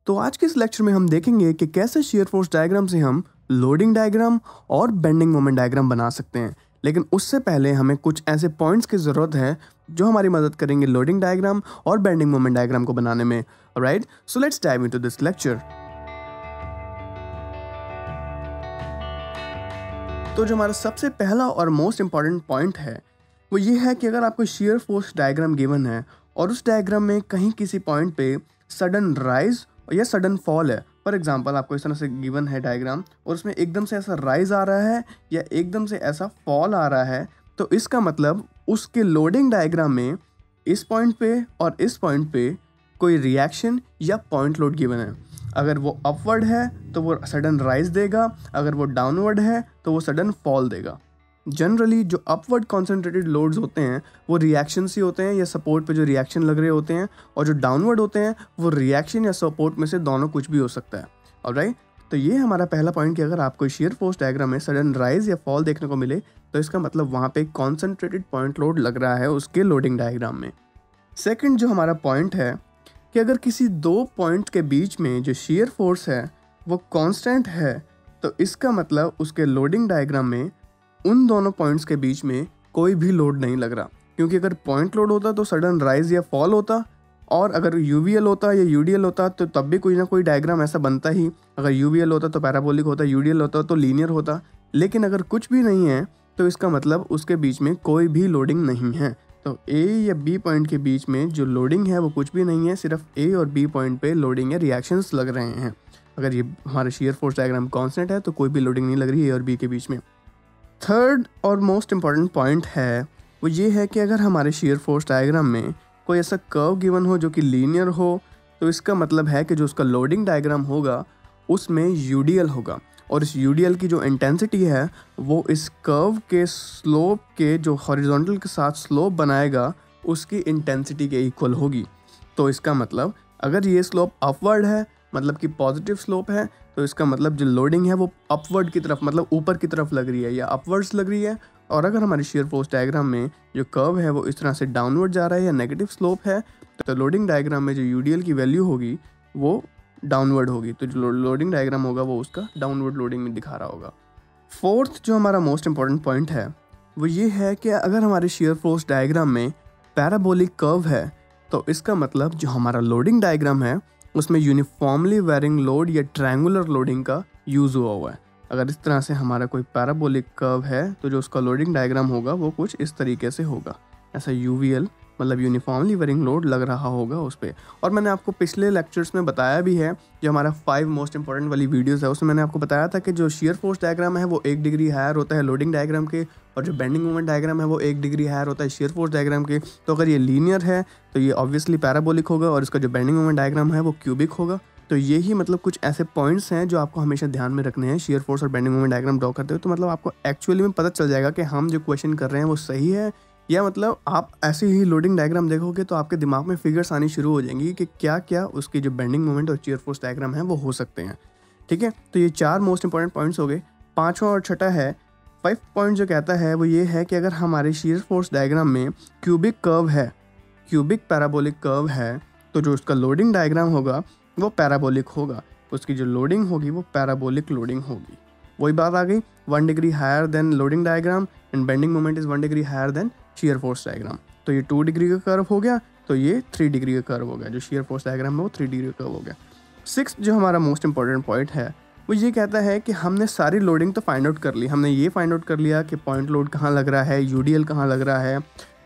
तो आज के इस लेक्चर में हम देखेंगे कि कैसे शियर फोर्स डायग्राम से हम लोडिंग डायग्राम और बेंडिंग मोमेंट डायग्राम बना सकते हैं। लेकिन उससे पहले हमें कुछ ऐसे पॉइंट्स की ज़रूरत है जो हमारी मदद करेंगे लोडिंग डायग्राम और बेंडिंग मोमेंट डायग्राम को बनाने में। Right, so let's dive into this lecture. तो जो हमारा सबसे पहला और मोस्ट इंपॉर्टेंट पॉइंट है वो ये है कि अगर आपको शियर फोर्स डायग्राम गिवन है और उस डायग्राम में कहीं किसी पॉइंट पे सडन राइज या सडन फॉल है, फॉर एग्जांपल आपको इस तरह से गिवन है डायग्राम और उसमें एकदम से ऐसा राइज आ रहा है या एकदम से ऐसा फॉल आ रहा है, तो इसका मतलब उसके लोडिंग डायग्राम में इस पॉइंट पे और इस पॉइंट पे कोई रिएक्शन या पॉइंट लोड गिवन है। अगर वो अपवर्ड है तो वो सडन राइज देगा, अगर वो डाउनवर्ड है तो वो सडन फॉल देगा। जनरली जो अपवर्ड कॉन्सेंट्रेटेड लोड्स होते हैं वो रिएक्शंस ही होते हैं या सपोर्ट पे जो रिएक्शन लग रहे होते हैं, और जो डाउनवर्ड होते हैं वो रिएक्शन या सपोर्ट में से दोनों कुछ भी हो सकता है। ऑलराइट, तो ये हमारा पहला पॉइंट कि अगर आपको शियर फोर्स डायग्राम में सडन राइज या फॉल देखने को मिले तो इसका मतलब वहाँ पे कॉन्सेंट्रेटेड पॉइंट लोड लग रहा है उसके लोडिंग डायग्राम में। सेकेंड जो हमारा पॉइंट है कि अगर किसी दो पॉइंट के बीच में जो शियर फोर्स है वो कांस्टेंट है तो इसका मतलब उसके लोडिंग डायग्राम में उन दोनों पॉइंट्स के बीच में कोई भी लोड नहीं लग रहा, क्योंकि अगर पॉइंट लोड होता तो सडन राइज या फॉल होता, और अगर यूवीएल होता या यूडीएल होता तो तब भी कोई ना कोई डायग्राम ऐसा बनता ही। अगर यूवीएल होता तो पैराबोलिक होता, यूडीएल होता तो लीनियर होता। लेकिन अगर कुछ भी नहीं है तो इसका मतलब उसके बीच में कोई भी लोडिंग नहीं है। तो ए या बी पॉइंट के बीच में जो लोडिंग है वो कुछ भी नहीं है, सिर्फ ए और बी पॉइंट पे लोडिंग या रिएक्शंस लग रहे हैं। अगर ये हमारा शियर फोर्स डायग्राम कांस्टेंट है तो कोई भी लोडिंग नहीं लग रही है ए और बी के बीच में। थर्ड और मोस्ट इम्पॉर्टेंट पॉइंट है वो ये है कि अगर हमारे शियर फोर्स डायग्राम में कोई ऐसा कर्व गिवन हो जो कि लीनियर हो तो इसका मतलब है कि जो उसका लोडिंग डायग्राम होगा उसमें यूडीएल होगा, और इस यूडीएल की जो इंटेंसिटी है वो इस कर्व के स्लोप के जो हॉरिजॉन्टल के साथ स्लोप बनाएगा उसकी इंटेंसिटी के इक्वल होगी। तो इसका मतलब अगर ये स्लोप अपवर्ड है मतलब कि पॉजिटिव स्लोप है तो इसका मतलब जो लोडिंग है वो अपवर्ड की तरफ मतलब ऊपर की तरफ लग रही है या अपवर्ड्स लग रही है। और अगर हमारे शियर फोर्स डायग्राम में जो कर्व है वो इस तरह से डाउनवर्ड जा रहा है या नेगेटिव स्लोप है तो लोडिंग डायग्राम में जो यूडीएल की वैल्यू होगी वो डाउनवर्ड होगी, तो जो लोडिंग डायग्राम होगा वो उसका डाउनवर्ड लोडिंग में दिखा रहा होगा। फोर्थ जो हमारा मोस्ट इंपॉर्टेंट पॉइंट है वो ये है कि अगर हमारे शियर फोर्स डायग्राम में पैराबोलिक कर्व है तो इसका मतलब जो हमारा लोडिंग डायग्राम है उसमें यूनिफॉर्मली वेरिंग लोड या ट्रायंगुलर लोडिंग का यूज़ हुआ है। अगर इस तरह से हमारा कोई पैराबोलिक कर्व है तो जो उसका लोडिंग डायग्राम होगा वो कुछ इस तरीके से होगा, ऐसा यूवीएल मतलब यूनिफॉर्मली वेरिंग लोड लग रहा होगा उस पर। और मैंने आपको पिछले लेक्चर्स में बताया भी है, जो हमारा 5 मोस्ट इंपॉर्टेंट वाली वीडियोस है उसमें मैंने आपको बताया था कि जो शियर फोर्स डायग्राम है वो 1 डिग्री हायर होता है लोडिंग डायग्राम के, और जो बेंडिंग मोमेंट डायग्राम है वो 1 डिग्री हायर होता है शियर फोर्स डायग्राम के। तो अगर ये लीनियर है तो ये ऑब्वियसली पैराबोलिक होगा और इसका जो बेंडिंग मोमेंट डायग्राम है वो क्यूबिक होगा। तो यही मतलब कुछ ऐसे पॉइंट्स हैं जो आपको हमेशा ध्यान में रखने हैं शियर फोर्स और बेंडिंग मोमेंट डायग्राम ड्रॉ करते हो। तो मतलब आपको एक्चुअली में पता चल जाएगा कि हम जो क्वेश्चन कर रहे हैं वो सही है, या मतलब आप ऐसे ही लोडिंग डायग्राम देखोगे तो आपके दिमाग में फिगर्स आनी शुरू हो जाएंगी कि क्या क्या उसकी जो बेंडिंग मोमेंट और शियर फोर्स डायग्राम है वो हो सकते हैं। ठीक है, तो ये 4 मोस्ट इंपॉर्टेंट पॉइंट्स हो गए। 5वां और छठा है 5 पॉइंट जो कहता है वो ये है कि अगर हमारे शियर फोर्स डायग्राम में क्यूबिक कर्व है, क्यूबिक पैराबोलिक कर्व है, तो जो उसका लोडिंग डायग्राम होगा वो पैराबोलिक होगा, उसकी जो लोडिंग होगी वो पैराबोलिक लोडिंग होगी। वही बात आ गई, 1 degree higher than loading diagram and bending moment is 1 degree higher than shear force diagram. तो ये 2 डिग्री का कर्व हो गया, तो ये 3 डिग्री का कर्व हो गया। जो शियर फोर्स डायग्राम है वो 3 डिग्री का कर्व हो गया। 6 जो हमारा मोस्ट इंपॉर्टेंट पॉइंट है वो ये कहता है कि हमने सारी लोडिंग तो फाइंड आउट कर ली। हमने ये फाइंड आउट कर लिया कि पॉइंट लोड कहाँ लग रहा है, यूडीएल कहाँ लग रहा है,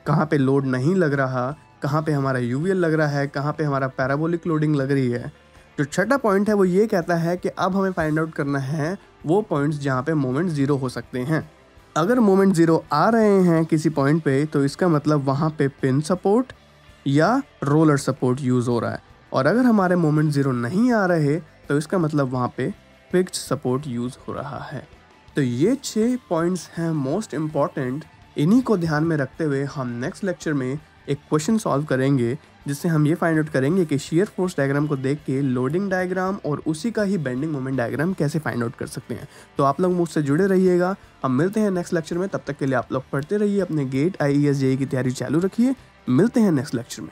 कहाँ पे लोड नहीं लग रहा, कहाँ पे हमारा यूवीएल लग रहा है, कहाँ पे हमारा पैराबोलिक लोडिंग लग रही है। जो छठा पॉइंट है वो ये कहता है कि अब हमें फाइंड आउट करना है वो पॉइंट्स जहाँ पे मोमेंट 0 हो सकते हैं। अगर मोमेंट 0 आ रहे हैं किसी पॉइंट पे तो इसका मतलब वहाँ पे पिन सपोर्ट या रोलर सपोर्ट यूज़ हो रहा है, और अगर हमारे मोमेंट 0 नहीं आ रहे तो इसका मतलब वहाँ पे फिक्स्ड सपोर्ट यूज़ हो रहा है। तो ये 6 पॉइंट्स हैं मोस्ट इम्पॉर्टेंट। इन्हीं को ध्यान में रखते हुए हम नेक्स्ट लेक्चर में एक क्वेश्चन सॉल्व करेंगे जिससे हम ये फाइंड आउट करेंगे कि शियर फोर्स डायग्राम को देख के लोडिंग डायग्राम और उसी का ही बेंडिंग मोमेंट डायग्राम कैसे फाइंड आउट कर सकते हैं। तो आप लोग मुझसे जुड़े रहिएगा, हम मिलते हैं नेक्स्ट लेक्चर में। तब तक के लिए आप लोग पढ़ते रहिए, अपने गेट IAS JEE की तैयारी चालू रखिए। मिलते हैं नेक्स्ट लेक्चर में।